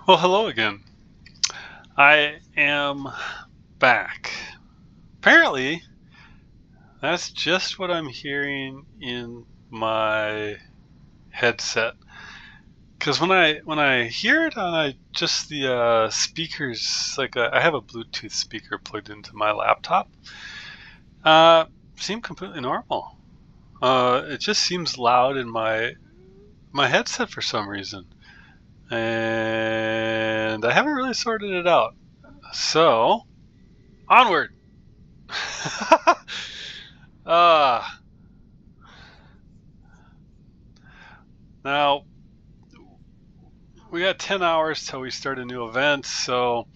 Well, hello again. I am back. Apparently, that's just what I'm hearing in my headset. Because when I hear it on just the speakers, I have a Bluetooth speaker plugged into my laptop, uh, seem completely normal. It just seems loud in my headset for some reason, and I haven't really sorted it out. So onward. uh, Now we got 10 hours till we start a new event, so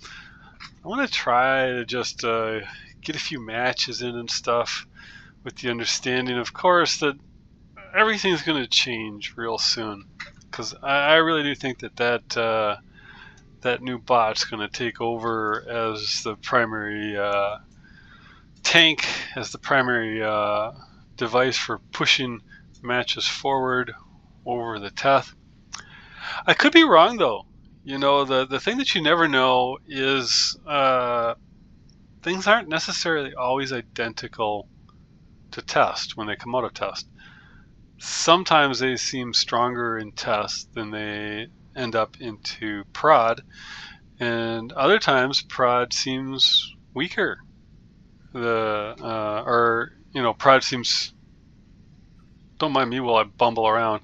I want to try to just get a few matches in and stuff, with the understanding, of course, that everything's going to change real soon. Because I really do think that new bot's going to take over as the primary tank, as the primary device for pushing matches forward over the Teth. I could be wrong, though. You know, the thing that you never know is things aren't necessarily always identical to test when they come out of test. Sometimes they seem stronger in test than they end up into prod, and other times prod seems weaker. Prod seems. Don't mind me while I bumble around.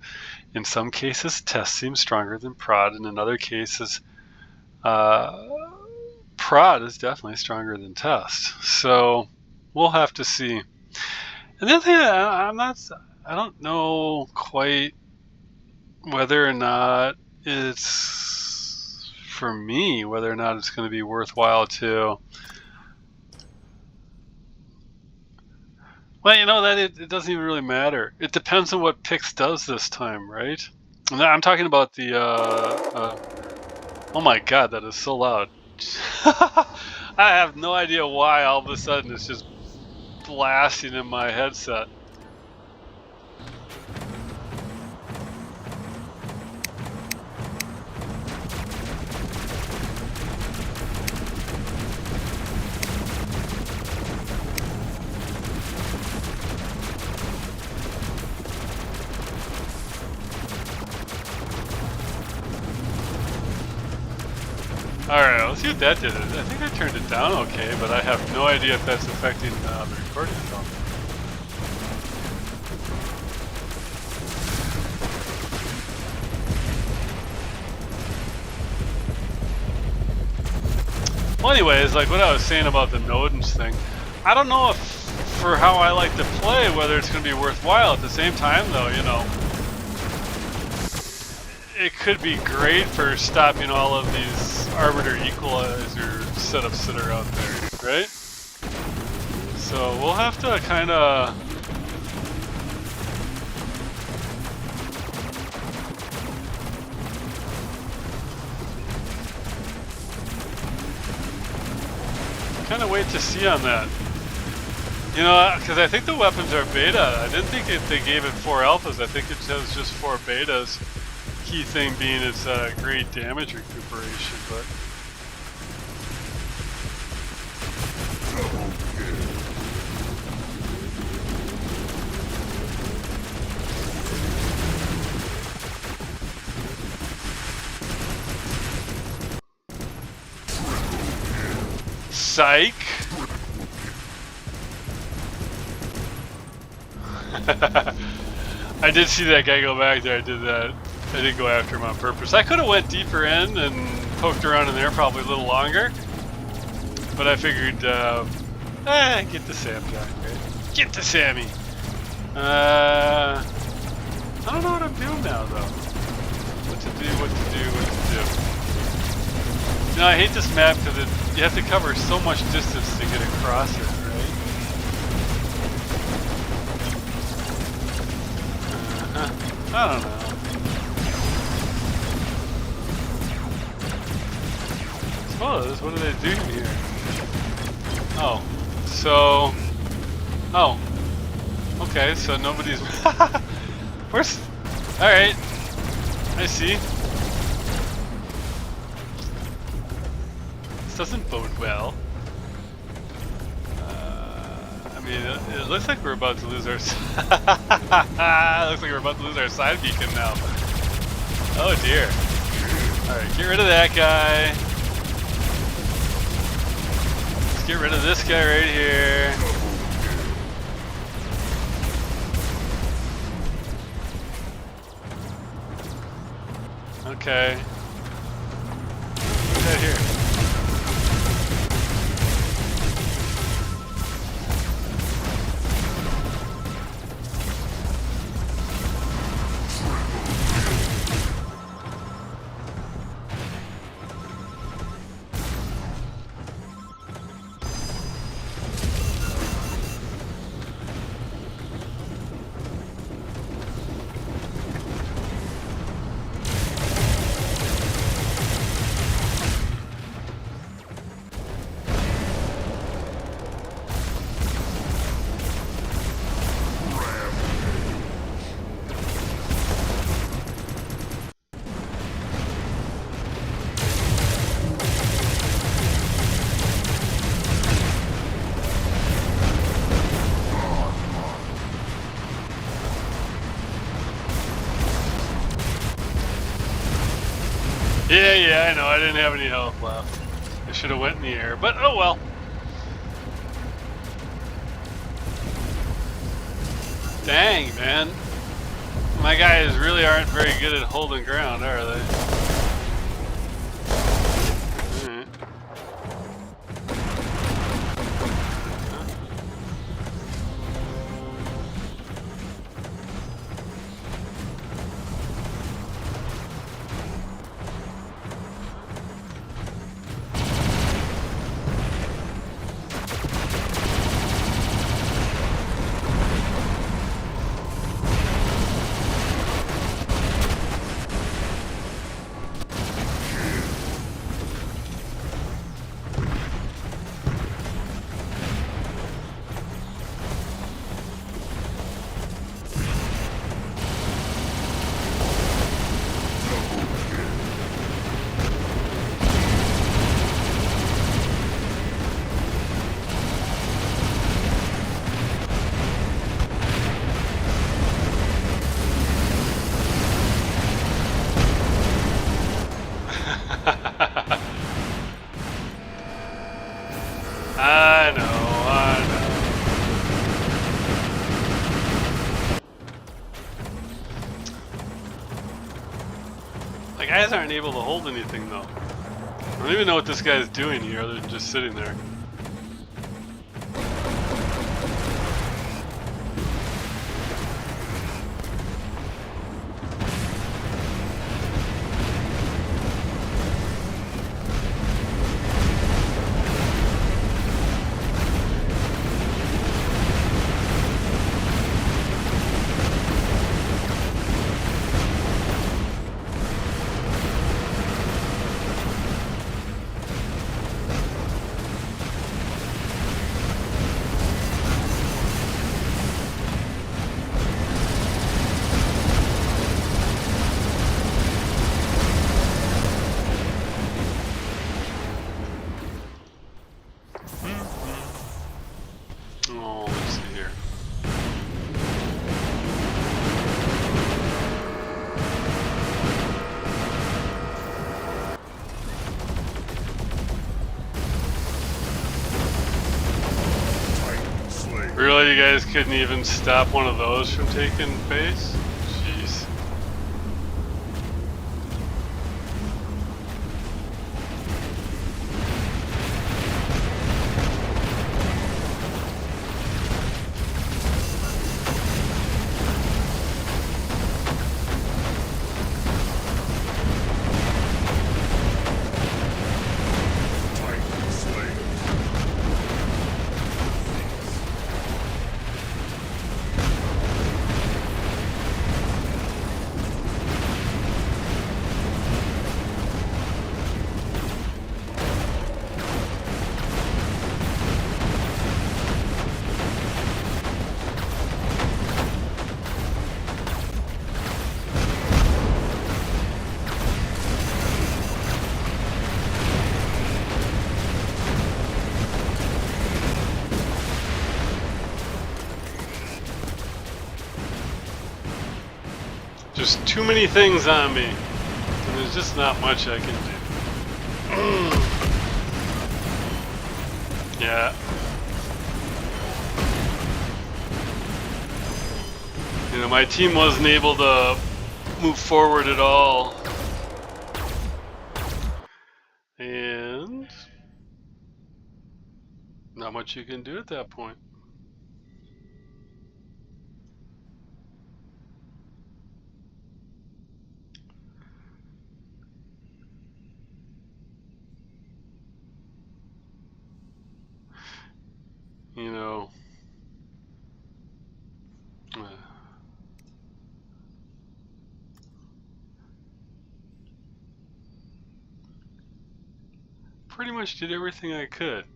In some cases, test seems stronger than prod, and in other cases, prod is definitely stronger than test. So we'll have to see. And the other thing, I don't know quite whether or not it's, for me, whether or not it's going to be worthwhile to. Well, you know that it doesn't even really matter. It depends on what Pix does this time, right? And I'm talking about the. Oh my God, that is so loud. I have no idea why all of a sudden it's just blasting in my headset. Alright, let's see what that did. I think I turned it down okay, but I have no idea if that's affecting the recording at all. Well, anyways, like what I was saying about the Nodens thing, I don't know if, for how I like to play, whether it's going to be worthwhile. At the same time, though, you know, it could be great for stopping all of these arbiter equalizer setups that are out there, right? So we'll have to kind of wait to see on that. You know, because I think the weapons are beta. I didn't think they gave it 4 alphas. I think it says just 4 betas. Key thing being its great damage recuperation, but. Psych! I did see that guy go back there. I did go after him on purpose. I could have went deeper in and poked around in there probably a little longer, but I figured, get the Sam guy, right? Get the Sammy. I don't know what I'm doing now, though. What to do. You know, I hate this map because you have to cover so much distance to get across it, right? I don't know. Suppose, what do they do here? Oh, so... Oh. Okay, so nobody's... Where's... Alright. I see. doesn't bode well. I mean, it looks like we're about to lose our. Looks like we're about to lose our side beacon now. Oh dear. All right, get rid of that guy. Let's get rid of this guy right here. Okay. What's that here? Yeah, I know. I didn't have any health left. I should have went in the air, but oh well. Dang, man. My guys really aren't very good at holding ground, are they? Alright. I know. My guys aren't able to hold anything though. I don't even know what this guy's doing here other than just sitting there. Oh, let's see here. Really, you guys couldn't even stop one of those from taking base? Jeez. too many things on me, and there's just not much I can do. Yeah. You know, my team wasn't able to move forward at all. And not much you can do at that point. You know, pretty much did everything I could.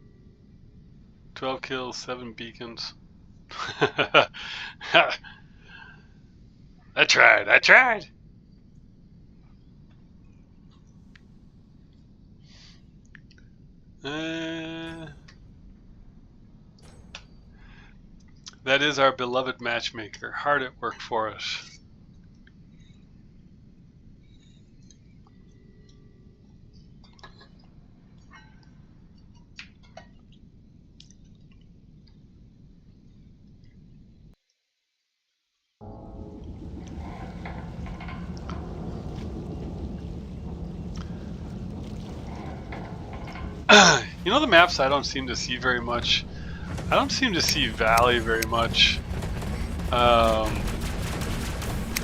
12 kills, 7 beacons. I tried. That is our beloved matchmaker, hard at work for us. You know the maps I don't seem to see very much? I don't seem to see Valley very much.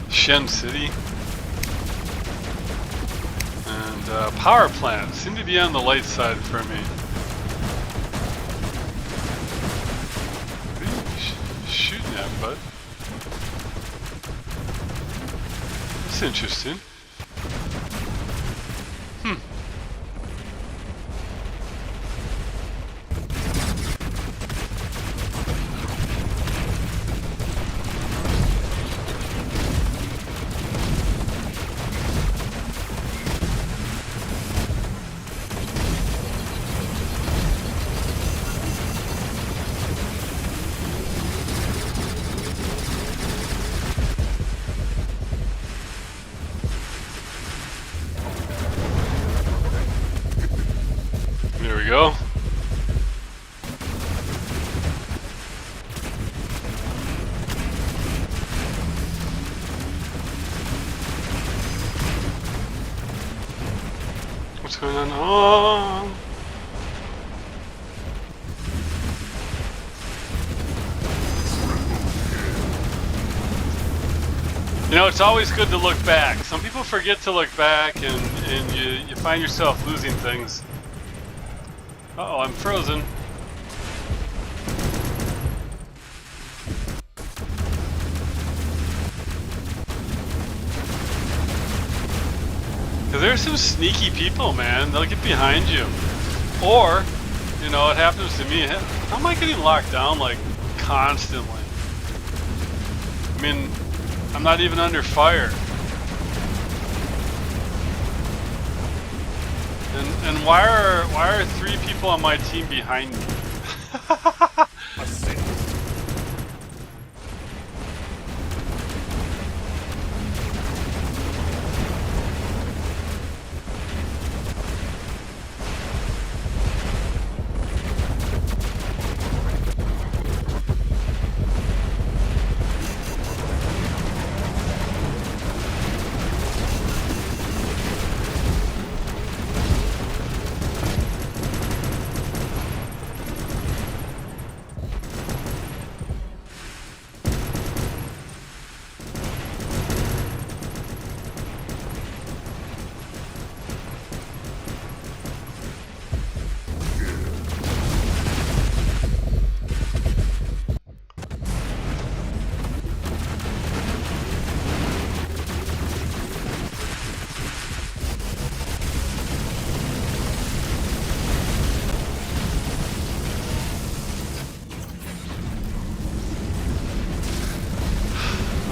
Shen City. And Power Plant seem to be on the light side for me. What are you shooting at, bud? That's interesting. There we go. What's going on? Oh. You know, it's always good to look back. Some people forget to look back, and you find yourself losing things. Uh-oh, I'm frozen. Cause there's some sneaky people, man. They'll get behind you. Or, you know, it happens to me. How am I getting locked down, like, constantly? I mean, I'm not even under fire. And why are 3 people on my team behind me?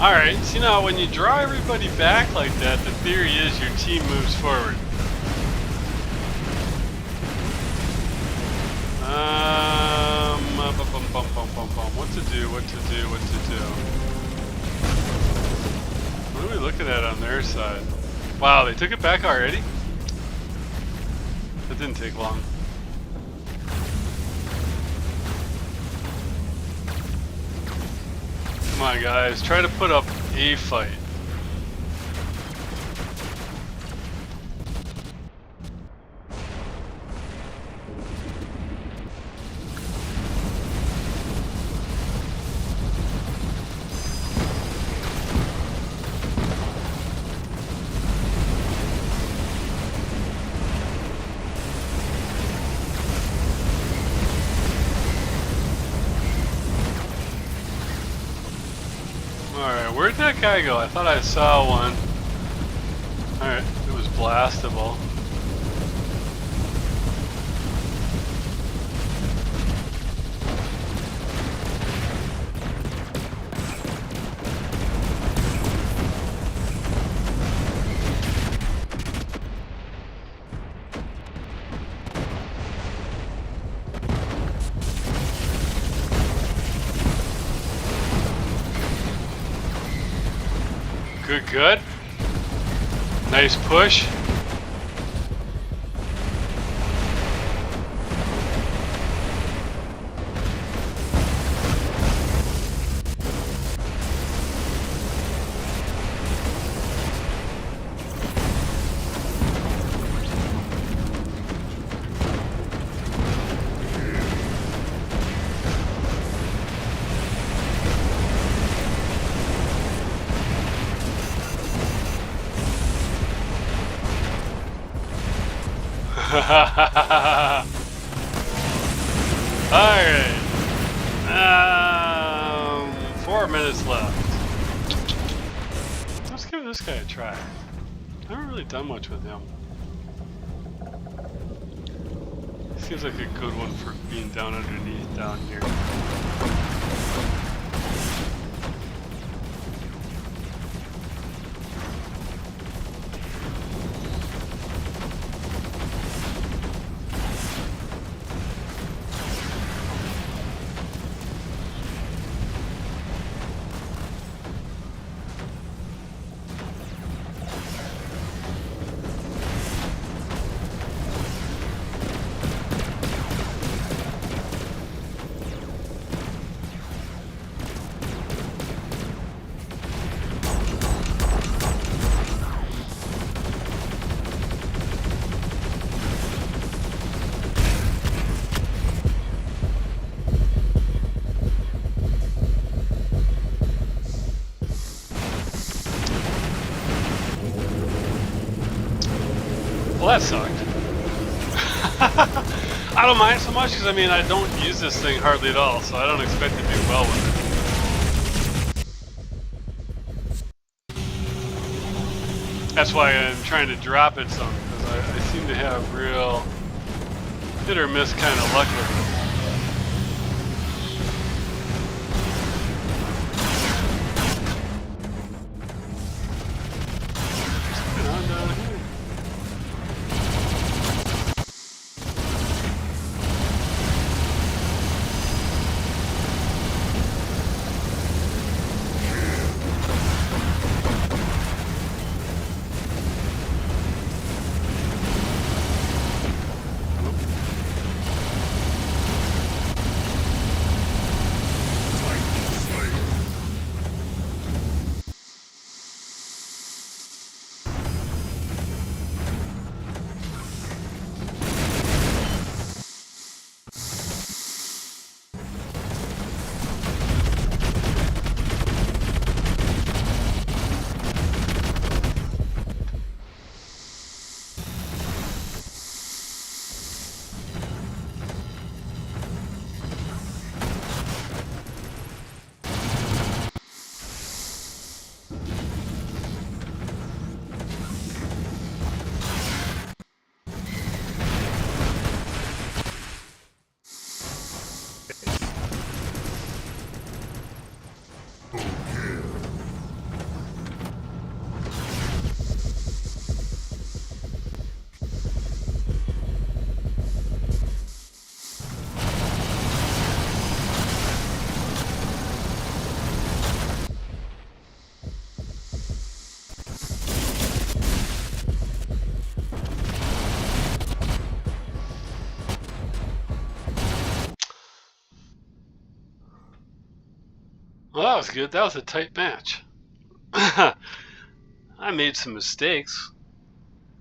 Alright, so now when you draw everybody back like that, the theory is your team moves forward. What to do? What do we looking at on their side? Wow, they took it back already? That didn't take long. Come on, guys. Try to put up a fight. Alright, where'd that guy go? I thought I saw one. Alright, it was blastable. Good, good. Nice push. Alright. 4 minutes left. Let's give this guy a try. I haven't really done much with him. Seems like a good one for being down underneath down here. Well, that sucked. I don't mind so much because, I mean, I don't use this thing hardly at all, so I don't expect to do well with it. That's why I'm trying to drop it some, because I seem to have real hit or miss kind of luck with it. Well, that was good. That was a tight match. I made some mistakes,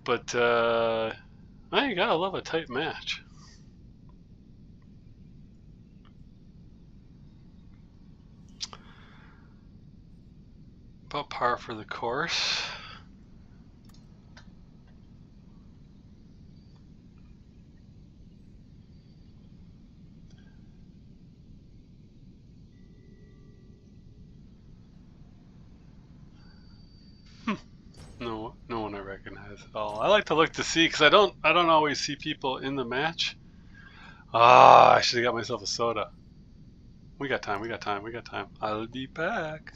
but you gotta love a tight match. About par for the course. No one I recognize at all. I like to look to see because I don't always see people in the match. Ah, I should have got myself a soda. We got time. I'll be back.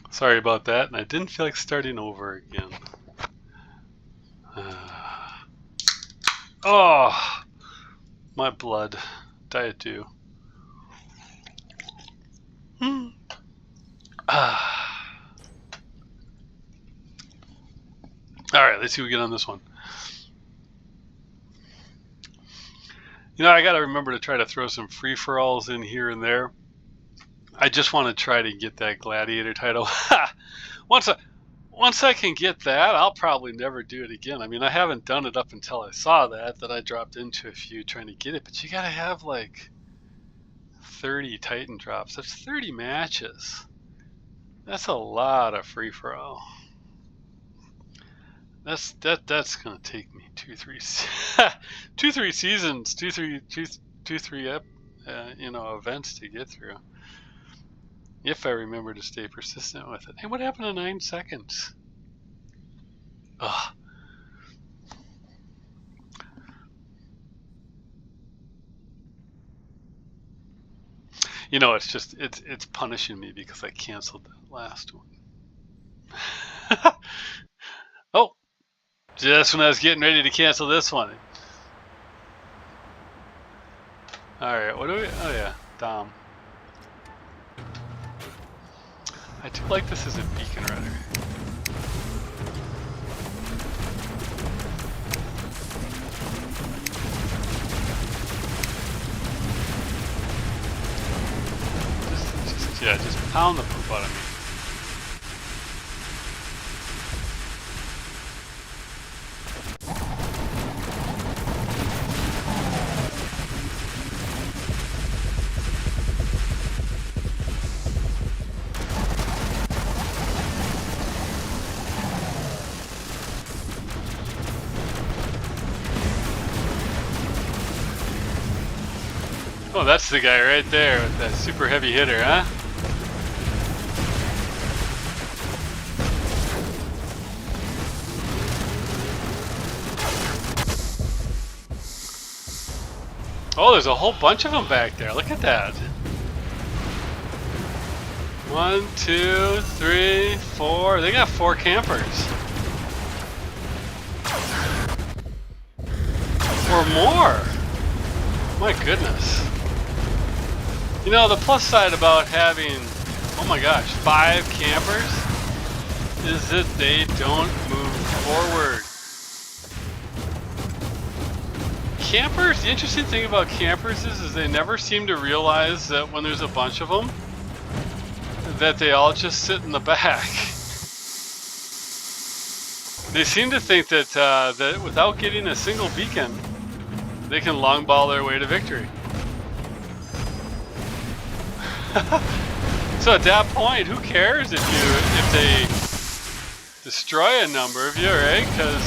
Sorry about that, and I didn't feel like starting over again. Oh, my blood. Diet Dew. Alright, let's see what we get on this one. You know, I gotta remember to try to throw some free-for-alls in here and there. I just want to try to get that gladiator title. Once I can get that, I'll probably never do it again. I mean, I haven't done it up until I saw that I dropped into a few trying to get it, but you gotta have like 30 Titan drops. That's 30 matches. That's a lot of free-for-all. That's gonna take me 2-3 seasons, 2-3 events to get through. If I remember to stay persistent with it. Hey, what happened to 9 seconds? Ugh. You know, it's punishing me because I canceled that last one. Oh, just when I was getting ready to cancel this one. Alright, what do we... Oh yeah, Dom. I do like this as a beacon rudder. Just pound the poop out of me. Oh, that's the guy right there with that super heavy hitter, huh? Oh, there's a whole bunch of them back there. Look at that. 1, 2, 3, 4. They got 4 campers. Or more. My goodness. You know, the plus side about having, oh my gosh, 5 campers is that they don't move forward. Campers, the interesting thing about campers is they never seem to realize that when there's a bunch of them, that they all just sit in the back. They seem to think that, that without getting a single beacon, they can long ball their way to victory. So at that point, who cares if they destroy a number of you, right? Because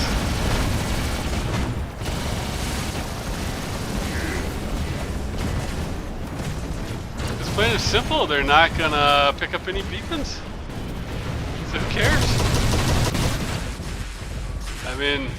it's plain and simple. They're not gonna pick up any beacons. So who cares? I mean.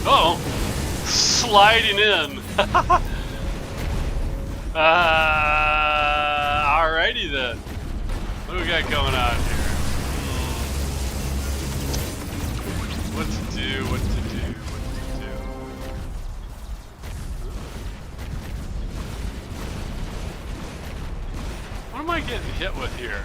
Uh-oh. Sliding in. Alrighty then. What do we got going on here? What to do, what to do, what to do. What am I getting hit with here?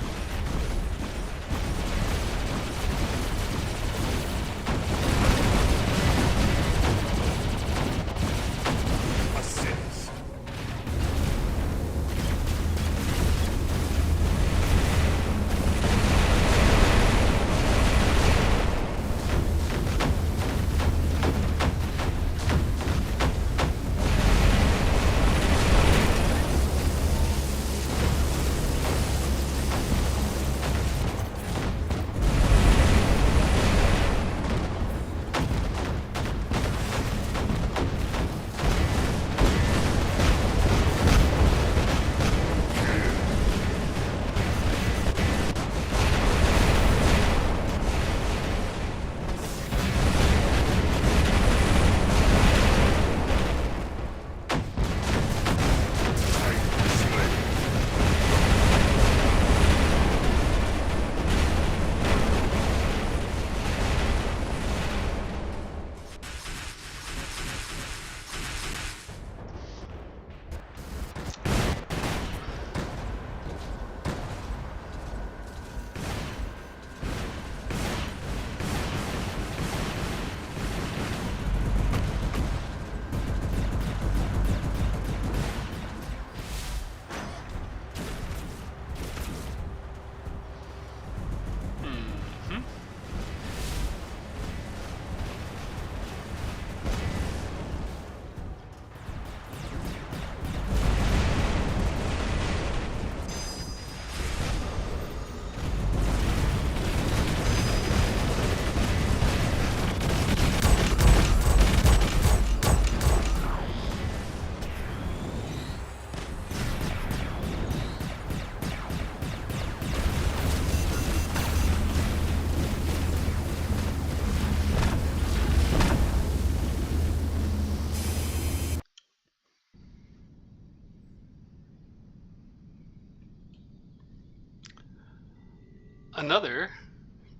Another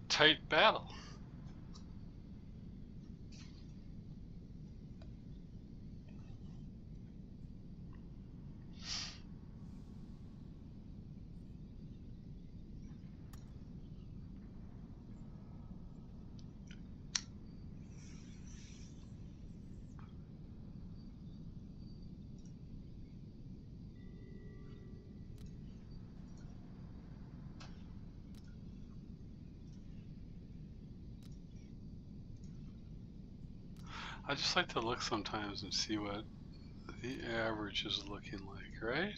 tight battle. I just like to look sometimes and see what the average is looking like, right?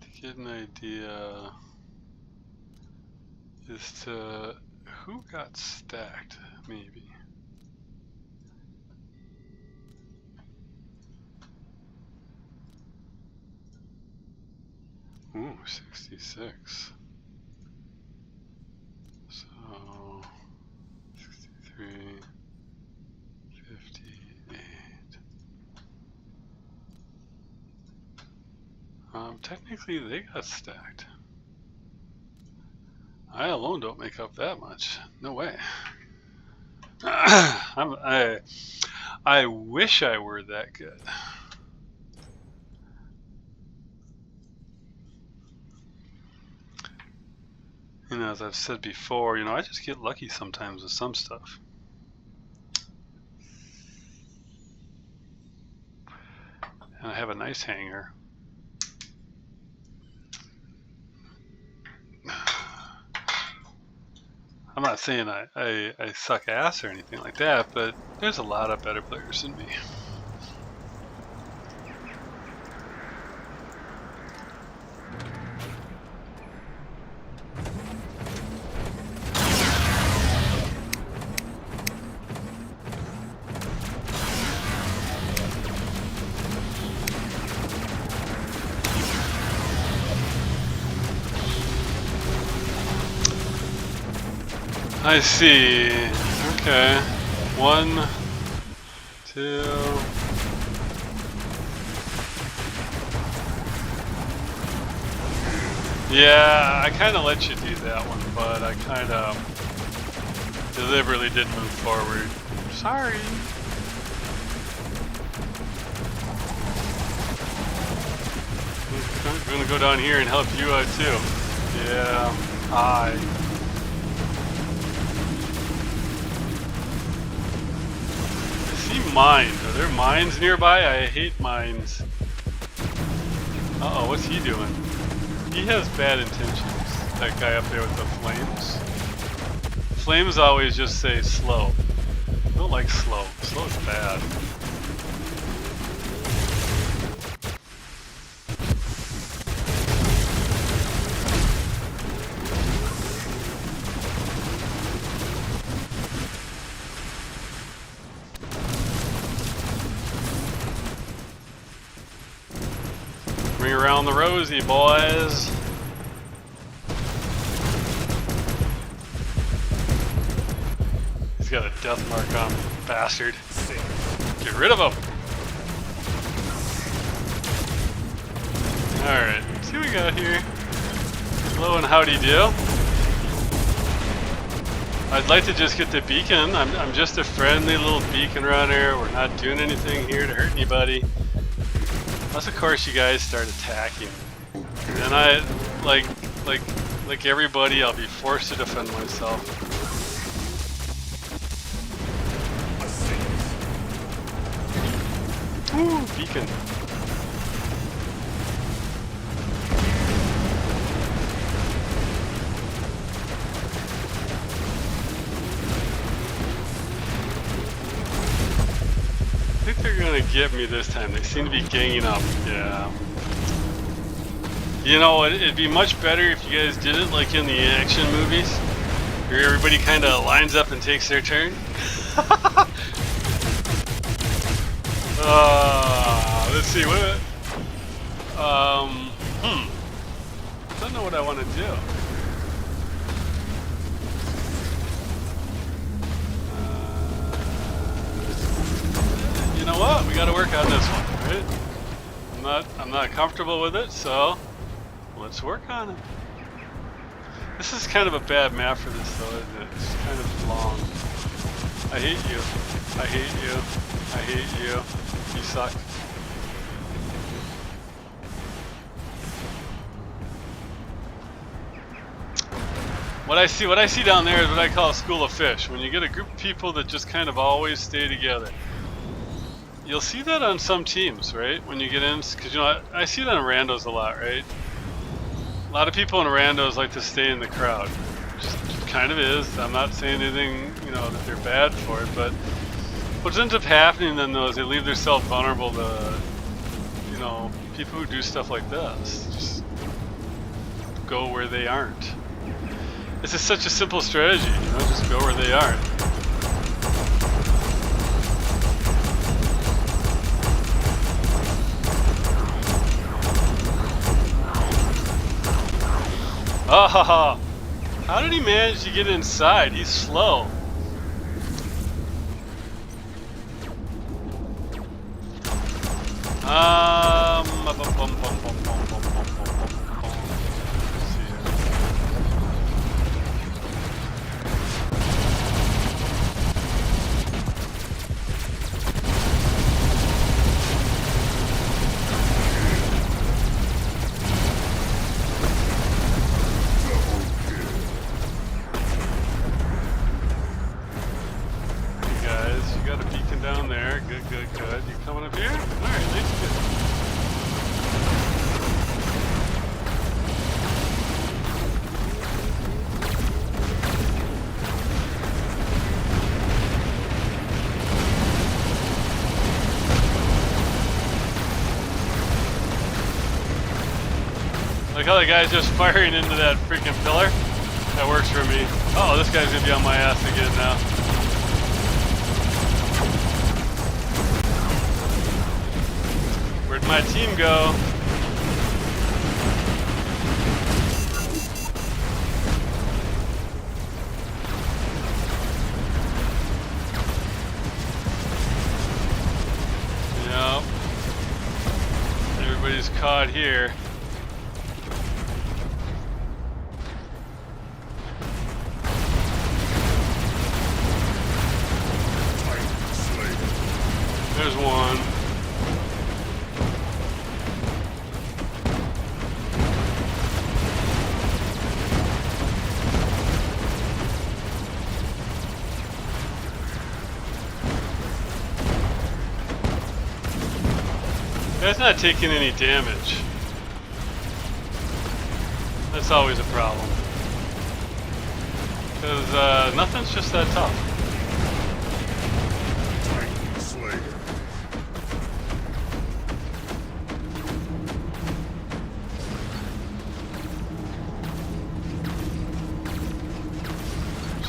To get an idea as to who got stacked, maybe. Ooh, 66. So 63, 58. Technically they got stacked. I alone don't make up that much. No way. I wish I were that good. You know, as I've said before, you know, I just get lucky sometimes with some stuff. And I have a nice hanger. I'm not saying I suck ass or anything like that, but there's a lot of better players than me. I see. Okay. 1, 2. Yeah, I kind of let you do that one, but I kind of deliberately didn't move forward. Sorry. I'm gonna go down here and help you out too. Yeah. Hi. Mines. Are there mines nearby? I hate mines. Uh-oh, what's he doing? He has bad intentions. That guy up there with the flames. Flames always just say slow. I don't like slow. Slow is bad. Bring around the rosy, boys. He's got a death mark on him, bastard. Get rid of him. Alright, see what we got here. Hello and howdy do. I'd like to just get the beacon. I'm just a friendly little beacon runner. We're not doing anything here to hurt anybody. Unless of course you guys start attacking. And I, like everybody, I'll be forced to defend myself. Ooh, beacon. I think they're gonna get me this time. They seem to be ganging up. Yeah. You know, it'd be much better if you guys did it like in the action movies, where everybody kind of lines up and takes their turn. Let's see what. I don't know what I want to do. You know what? We got to work on this one, right? I'm not comfortable with it, so let's work on it. This is kind of a bad map for this, though, isn't it? It's kind of long. I hate you. I hate you. I hate you. You suck. What I see down there is what I call a school of fish. When you get a group of people that just kind of always stay together. You'll see that on some teams, right? When you get in, because you know I see it on randos a lot, right? A lot of people in randos like to stay in the crowd. Just kind of is. I'm not saying anything, you know, that they're bad for it, but What ends up happening then, though, is they leave themselves vulnerable to, you know, people who do stuff like this. Just go where they aren't. This is such a simple strategy, you know, just go where they aren't. Oh, how did he manage to get inside? He's slow. Down there, good, good, good. You coming up here? Alright, nice, good. Like how the guy's just firing into that freaking pillar? That works for me. Oh, this guy's gonna be on my ass again now. Where'd my team go? Yep. Everybody's caught here. There's one. That's not taking any damage. That's always a problem. Because nothing's just that tough.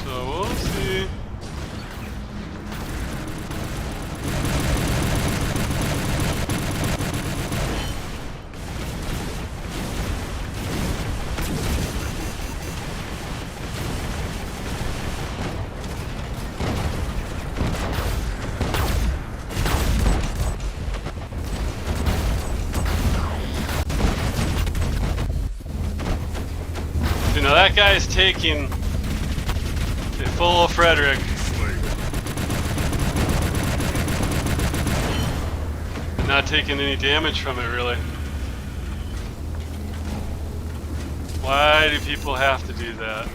So we'll see. Now that guy is taking a full Frederick. Not taking any damage from it, really. Why do people have to do that?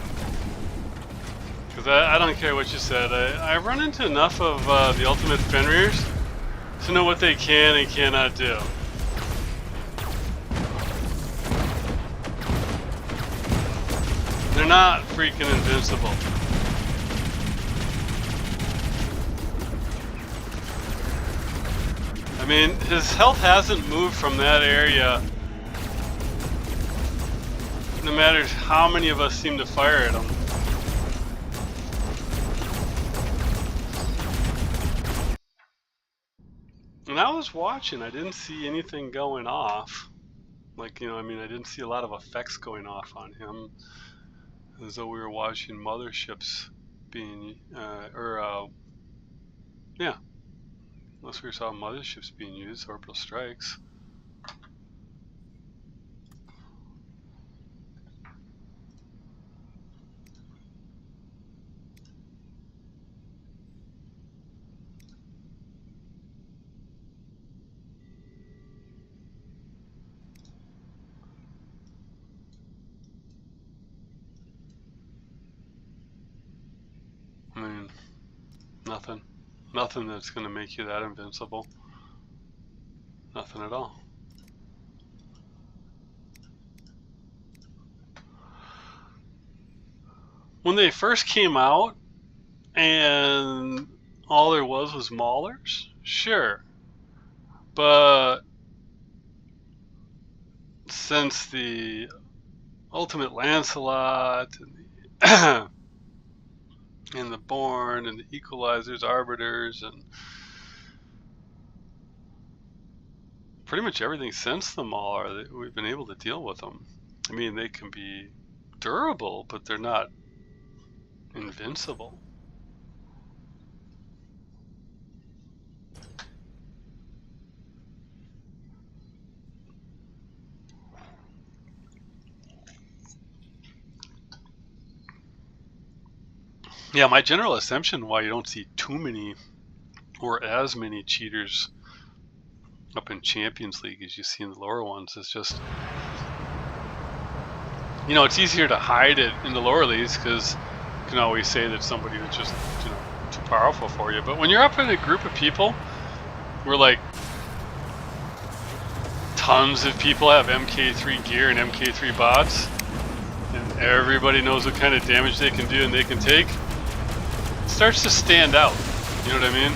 Because I don't care what you said. I run into enough of the ultimate Fenrir's to know what they can and cannot do. They're not freaking invincible. I mean, his health hasn't moved from that area, no matter how many of us seem to fire at him. And I was watching, I didn't see anything going off. Like, you know, I mean, I didn't see a lot of effects going off on him. As though we were watching motherships being, yeah, unless we saw motherships being used, orbital strikes. I mean, nothing. Nothing that's going to make you that invincible. Nothing at all. When they first came out, and all there was maulers? Sure. But since the Ultimate Lancelot and the Born and the Equalizers, Arbiters, and pretty much everything since the Mauler, we've been able to deal with them. I mean, they can be durable, but they're not invincible. Yeah, my general assumption why you don't see too many or as many cheaters up in Champions League as you see in the lower ones is just, you know, it's easier to hide it in the lower leagues because you can always say that somebody was just, you know, too powerful for you. But when you're up in a group of people where like tons of people have MK3 gear and MK3 bots and everybody knows what kind of damage they can do and they can take, it starts to stand out. You know what I mean?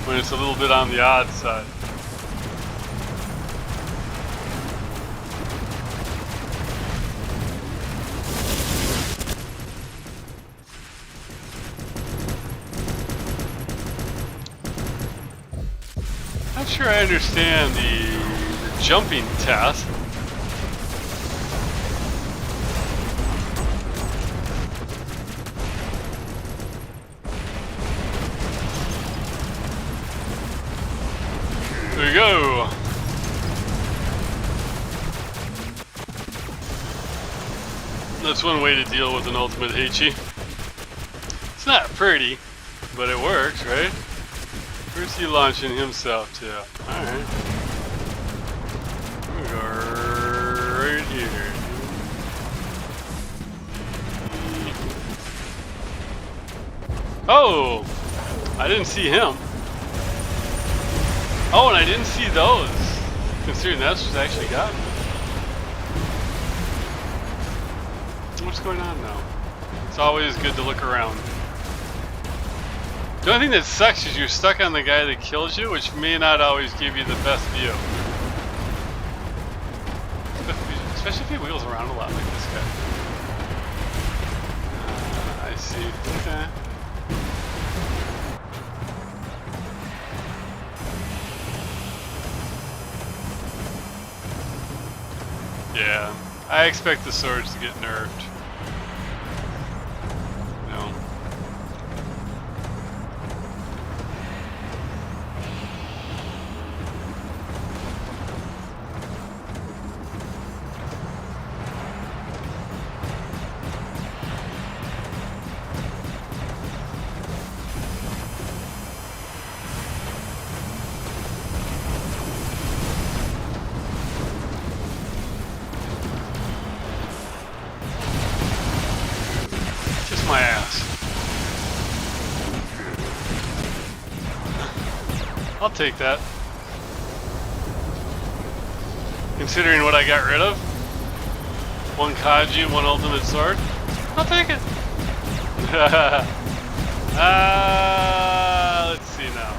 When it's a little bit on the odd side. Not sure I understand the jumping test. There you go. That's one way to deal with an ultimate Heichi. It's not pretty, but it works, right? Where's he launching himself to? Alright. We are right here. Oh! I didn't see him. Oh, and I didn't see those. Considering that's what's actually got me. What's going on now? It's always good to look around. The only thing that sucks is you're stuck on the guy that kills you, which may not always give you the best view. Especially if he wheels around a lot like this guy. I see. Okay. Yeah, I expect the swords to get nerfed. No. My ass. I'll take that. Considering what I got rid of, one Kaji, one ultimate sword, I'll take it. Let's see now.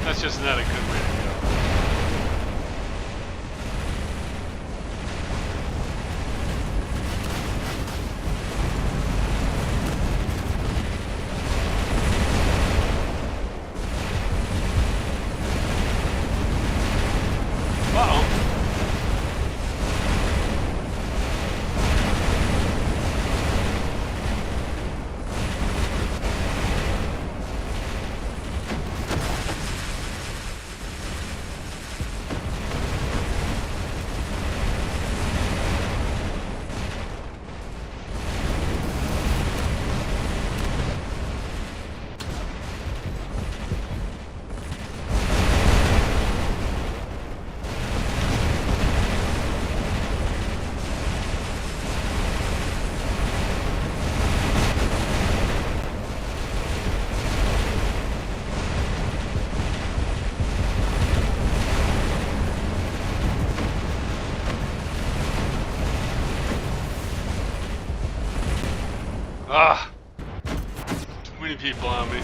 That's just not a good way to go. Uh-oh. Ah! Too many people on me.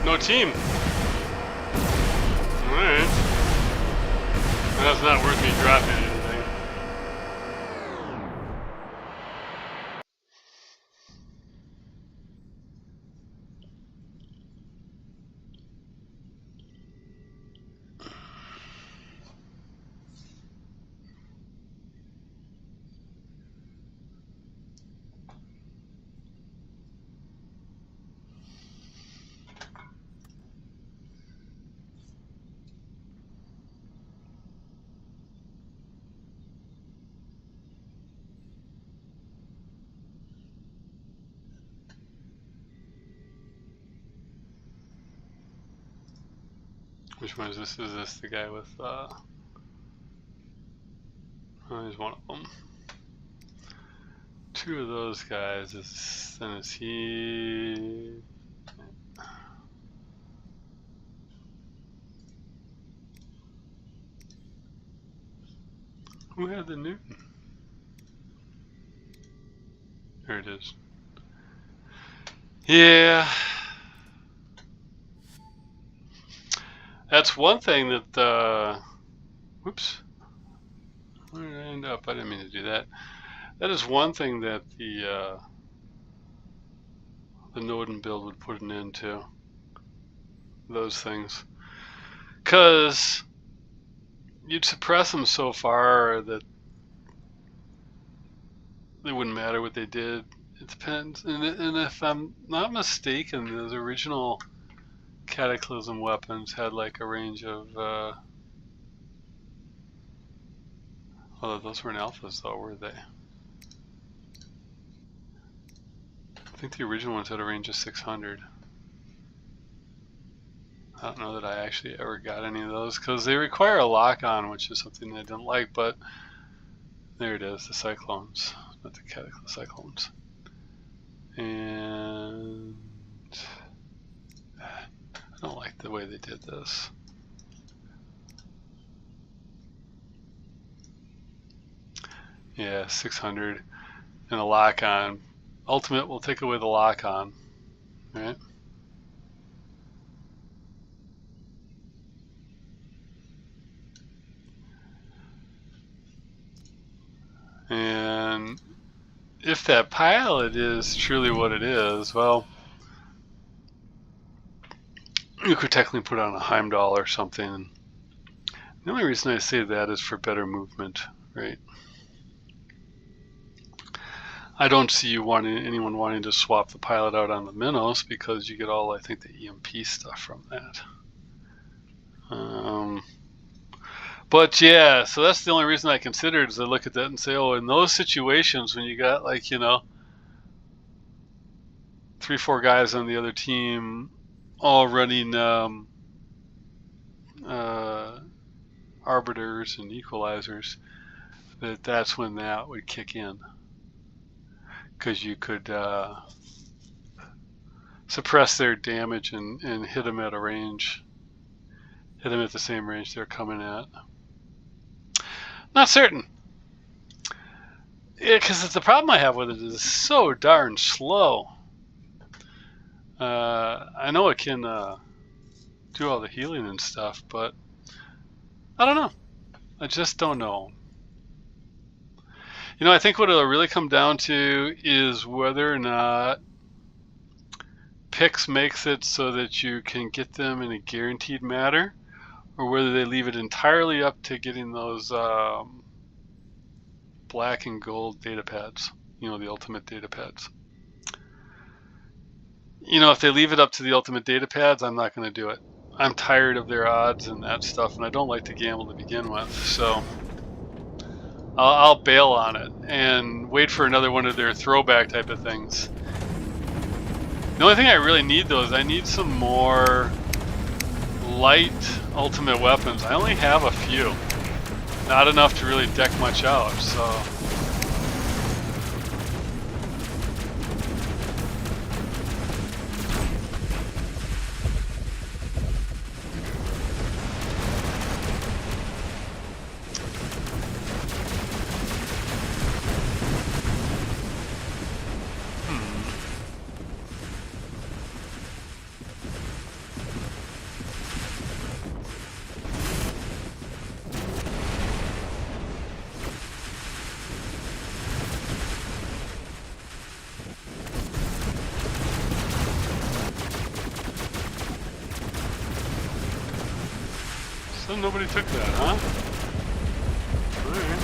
No team. Alright. That's not worth me dropping anything. Which one is this? Is this the guy with, oh, here's one of them. Two of those guys, then is he... Who had the Newton? There it is. Yeah. That's one thing that, whoops. Where did I end up? I didn't mean to do that. That is one thing that the Nodin build would put an end to. Those things. Because you'd suppress them so far that it wouldn't matter what they did. It depends. And if I'm not mistaken, those original Cataclysm weapons had like a range of, oh, those weren't alphas though, were they? I think the original ones had a range of 600. I don't know that I actually ever got any of those because they require a lock-on, which is something I didn't like, but there it is, the Cyclones, not the Cataclysm Cyclones. And I don't like the way they did this. Yeah, 600 and a lock-on. Ultimate will take away the lock-on, right? And if that pilot is truly what it is, well, you could technically put on a Heimdall or something. The only reason I say that is for better movement, right? I don't see anyone wanting to swap the pilot out on the Minos because you get all, I think, the EMP stuff from that. But yeah, so that's the only reason I considered is I look at that and say, oh, in those situations when you got like, you know, 3-4 guys on the other team all running arbiters and equalizers, that's when that would kick in, because you could suppress their damage and hit them at a range, hit them at the same range they're coming at. Not certain. Yeah, because the problem I have with it is it's so darn slow. I know it can do all the healing and stuff, but I don't know. I just don't know. You know, I think what it'll really come down to is whether or not Pix makes it so that you can get them in a guaranteed manner, or whether they leave it entirely up to getting those black and gold data pads, you know, the ultimate data pads. You know, if they leave it up to the ultimate data pads, I'm not going to do it. I'm tired of their odds and that stuff, and I don't like to gamble to begin with, so I'll bail on it and wait for another one of their throwback type of things. The only thing I really need, though, is I need some more light ultimate weapons. I only have a few. Not enough to really deck much out, so... So nobody took that, huh? Alright.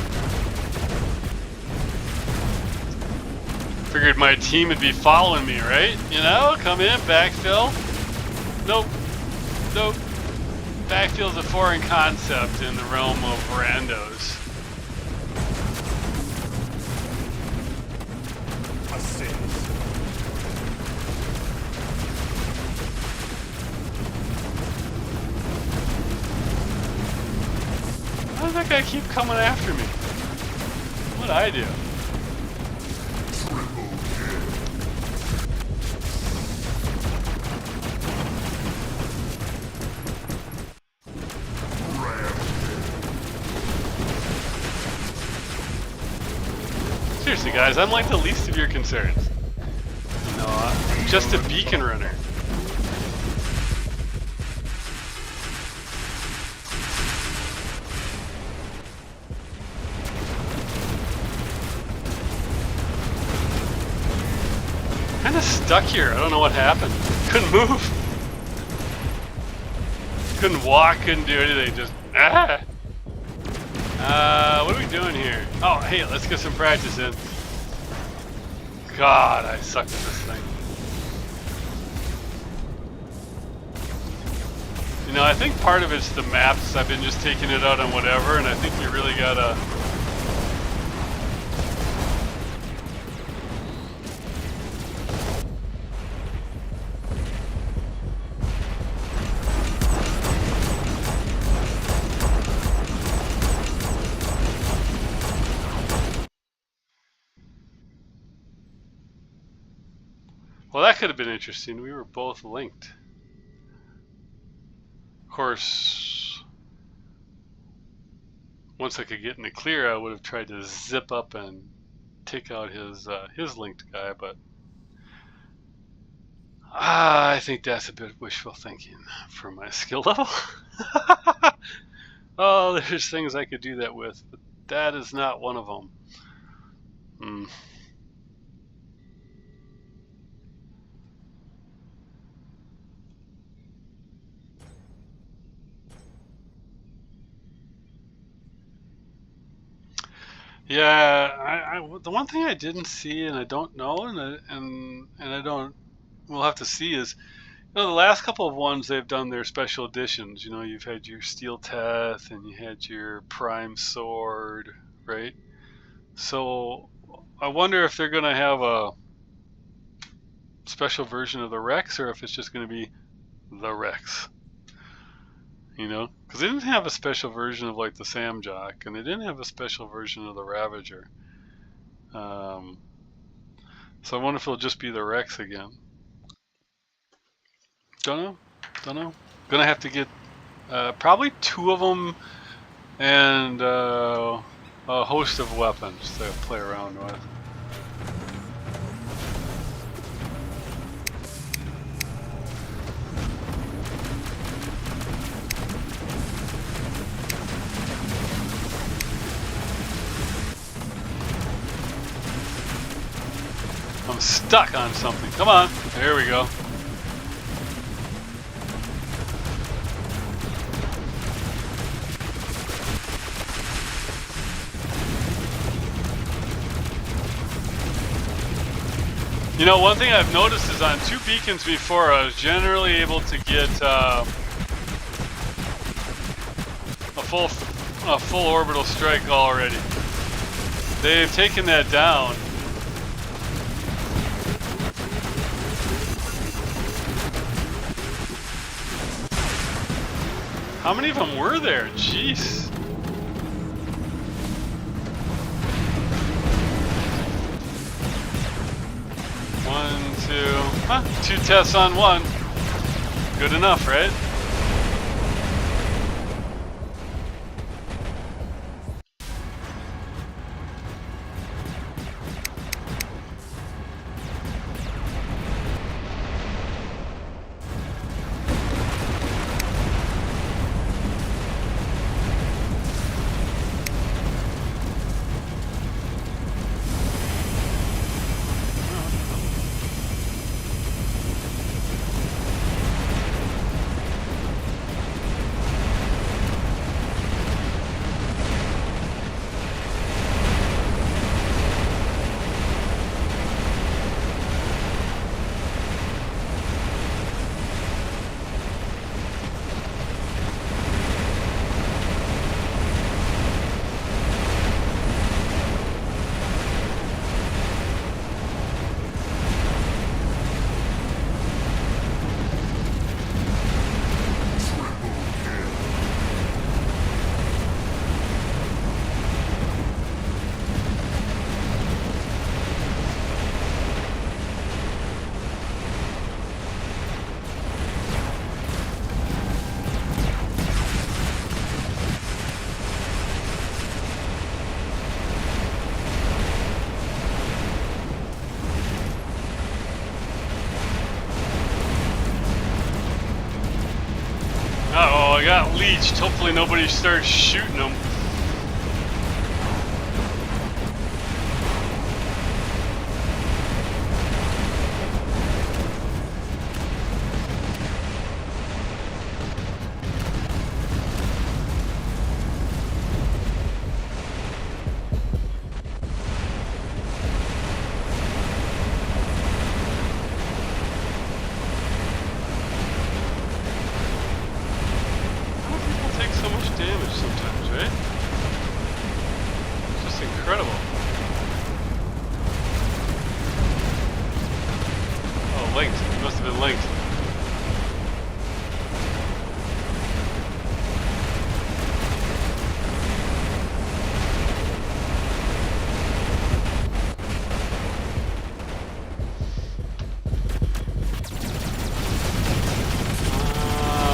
Figured my team would be following me, right? You know, come in, backfill. Nope. Nope. Backfill's a foreign concept in the realm of randos. Why does that guy keep coming after me? What'd I do? Seriously, guys, I'm like the least of your concerns. You know, I'm just a beacon runner. Kind of stuck here. I don't know what happened. Couldn't move. Couldn't walk. Couldn't do anything. Just what are we doing here? Oh, hey, let's get some practice in. God, I suck at this thing. You know, I think part of it's the maps. I've been just taking it out on whatever, and I think you really gotta... Well, that could have been interesting. We were both linked. Of course, once I could get in the clear, I would have tried to zip up and take out his linked guy, but I think that's a bit wishful thinking for my skill level. Oh, there's things I could do that with, but that is not one of them. Yeah, the one thing I didn't see, and I don't know, and I don't, we'll have to see, is, you know, the last couple of ones they've done their special editions. You know, you've had your Steel Teth and you had your Prime Sword, right? So I wonder if they're gonna have special version of the Rex, or if it's just going to be the Rex. You know, because they didn't have a special version of like the Samjock, and they didn't have a special version of the Ravager. So I wonder if it'll just be the Rex again. Don't know. Gonna have to get probably 2 of them and a host of weapons to play around with. I'm stuck on something. Come on. There we go. You know, one thing I've noticed is on 2 beacons before, I was generally able to get a full orbital strike already. They've taken that down. How many of them were there? Jeez. One, 2 tests on 1. Good enough, right? Uh-oh, I got leeched. Hopefully nobody starts shooting them. Damage sometimes, right? It's just incredible. Oh, linked. It must have been linked.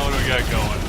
What do we got going?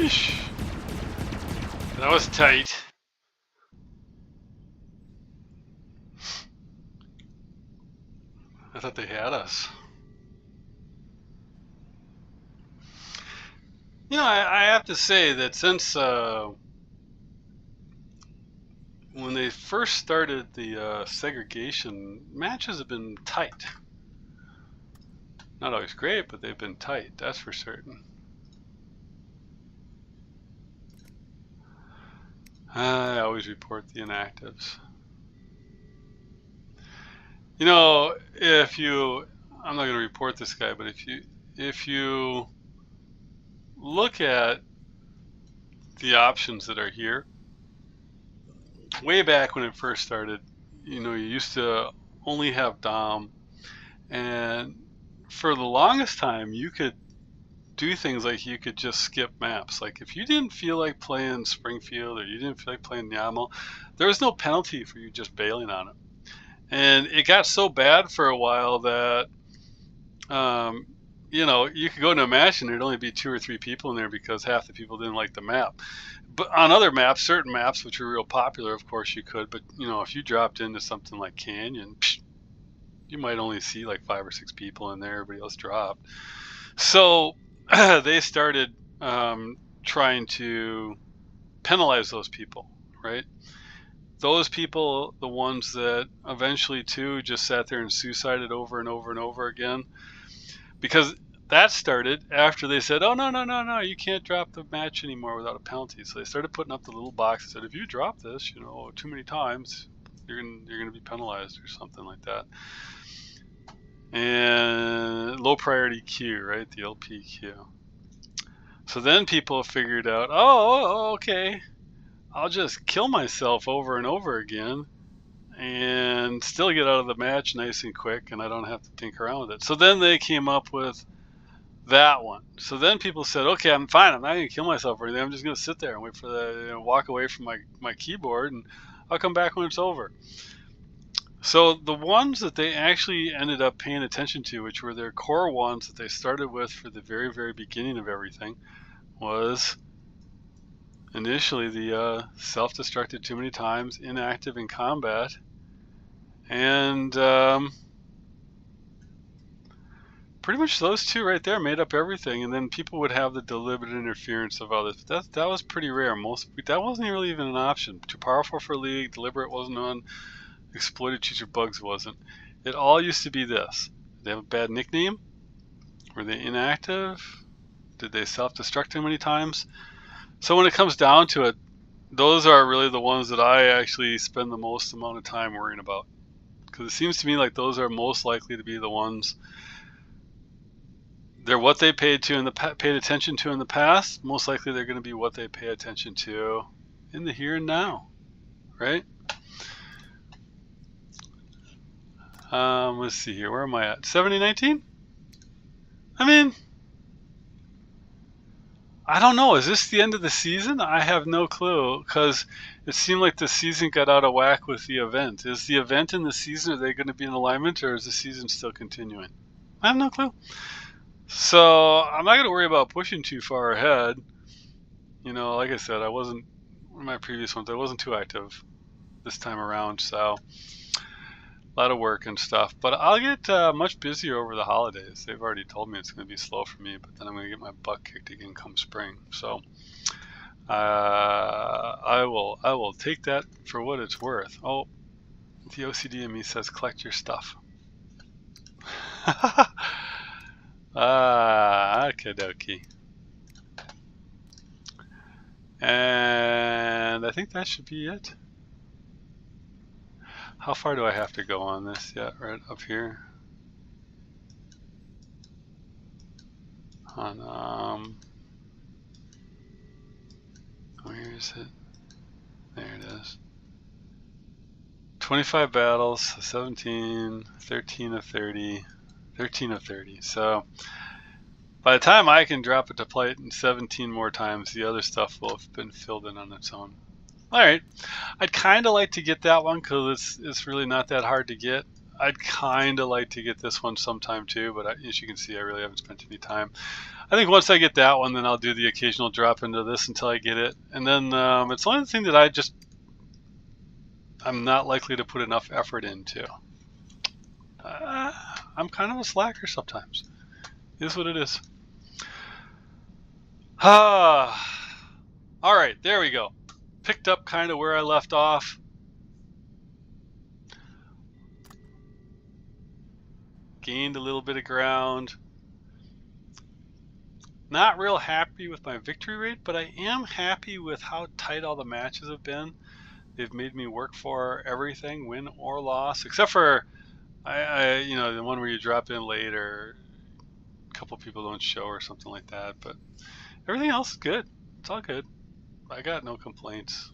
Yeesh. That was tight. I thought they had us. You know, I have to say that since when they first started the segregation, matches have been tight. Not always great, but they've been tight, that's for certain. I always report the inactives. You know, I'm not going to report this guy, but if you look at the options that are here, way back when it first started, you know, you used to only have Dom, and for the longest time you could do things like you could just skip maps. Like if you didn't feel like playing Springfield or you didn't feel like playing Yamo, there was no penalty for you just bailing on it. And it got so bad for a while that you know, you could go into a match and there'd only be 2 or 3 people in there because half the people didn't like the map. But on other maps, certain maps which are real popular, of course you could. But you know, if you dropped into something like Canyon, you might only see like 5 or 6 people in there. Everybody else dropped. So they started trying to penalize those people, right? Those people, the ones that eventually too just sat there and suicided over and over and over again, because that started after they said, oh no, you can't drop the match anymore without a penalty. So they started putting up the little box that said, if you drop this, you know, too many times, you're gonna be penalized or something like that. And low priority queue, right? The LPQ. So then people figured out, oh, okay, I'll just kill myself over and over again and still get out of the match nice and quick, and I don't have to tinker around with it. So then they came up with that one. So then people said, okay, I'm fine. I'm not going to kill myself or anything. I'm just going to sit there and wait for walk away from my keyboard, and I'll come back when it's over. So the ones that they actually ended up paying attention to, which were their core ones that they started with for the very, very beginning of everything, was initially the self-destructed too many times, inactive in combat, and pretty much those two right there made up everything. And then people would have the deliberate interference of others. That was pretty rare. That wasn't really even an option. Too powerful for League, deliberate wasn't on, exploited cheats or bugs wasn't. It all used to be this. Did they have a bad nickname? Were they inactive? Did they self-destruct too many times? So when it comes down to it, those are really the ones that I actually spend the most amount of time worrying about, because it seems to me like those are most likely to be the ones. They're what they paid attention to in the past. Most likely they're going to be what they pay attention to in the here and now, right? Let's see here. Where am I at? 7019? I mean, I don't know. Is this the end of the season? I have no clue, because it seemed like the season got out of whack with the event. Is the event in the season, are they going to be in alignment, or is the season still continuing? I have no clue. So I'm not going to worry about pushing too far ahead. You know, like I said, I wasn't, one of my previous ones, I wasn't too active this time around, so a lot of work and stuff. But I'll get much busier over the holidays. They've already told me it's going to be slow for me, but then I'm going to get my butt kicked again come spring. So I will take that for what it's worth. Oh, the OCD in me says collect your stuff. Okie dokie. And I think that should be it. How far do I have to go on this yet? Right up here. On where is it? There it is. 25 battles, 17, 13 of 30, 13 of 30. So by the time I can drop it to plate 17 more times, the other stuff will have been filled in on its own. All right, I'd kind of like to get that one because it's really not that hard to get. I'd kind of like to get this one sometime too, but as you can see, I really haven't spent any time. I think once I get that one, then I'll do the occasional drop into this until I get it. And then it's the only thing that I'm not likely to put enough effort into. I'm kind of a slacker sometimes. It is what it is. All right, there we go. Picked up kind of where I left off. Gained a little bit of ground. Not real happy with my victory rate, but I am happy with how tight all the matches have been. They've made me work for everything, win or loss, except for the one where you drop in late or a couple people don't show or something like that. But everything else is good. It's all good. I got no complaints.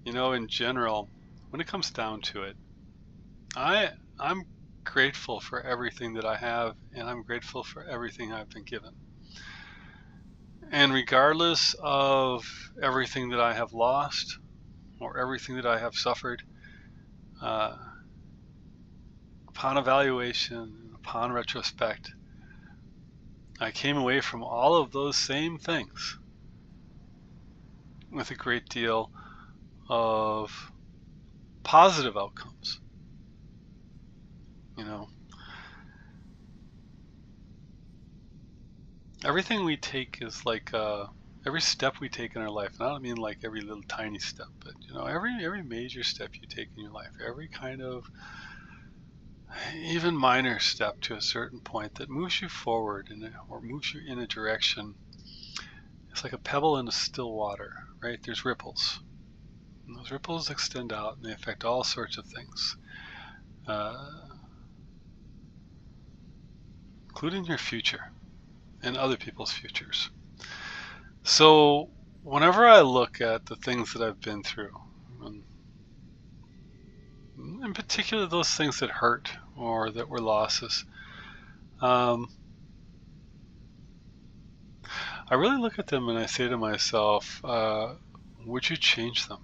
In general, when it comes down to it, I'm grateful for everything that I have, and I'm grateful for everything I've been given. And regardless of everything that I have lost or everything that I have suffered, upon evaluation, upon retrospect, I came away from all of those same things with a great deal of positive outcomes. Everything we take is like every step we take in our life, and I don't mean like every little tiny step, but every major step you take in your life, every kind of even minor step to a certain point that moves you forward or moves you in a direction. It's like a pebble in a still water, right? There's ripples, and those ripples extend out and they affect all sorts of things, including your future and other people's futures. So whenever I look at the things that I've been through, and in particular those things that hurt or that were losses, I really look at them and I say to myself, would you change them?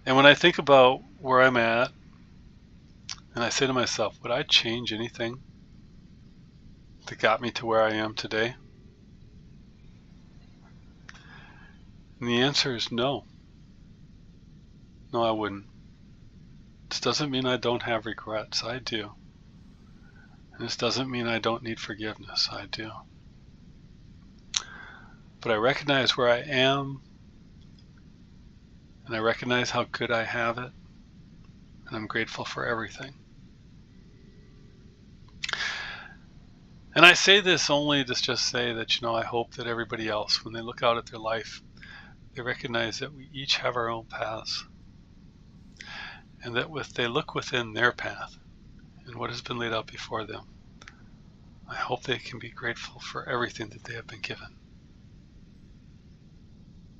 And when I think about where I'm at, and I say to myself, would I change anything that got me to where I am today? And the answer is no. No, I wouldn't. This doesn't mean I don't have regrets. I do. And this doesn't mean I don't need forgiveness. I do. But I recognize where I am, and I recognize how good I have it, and I'm grateful for everything. And I say this only to just say that, I hope that everybody else, when they look out at their life, they recognize that we each have our own paths, and that if they look within their path and what has been laid out before them, I hope they can be grateful for everything that they have been given.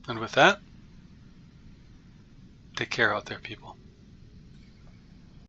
And with that, take care out there, people.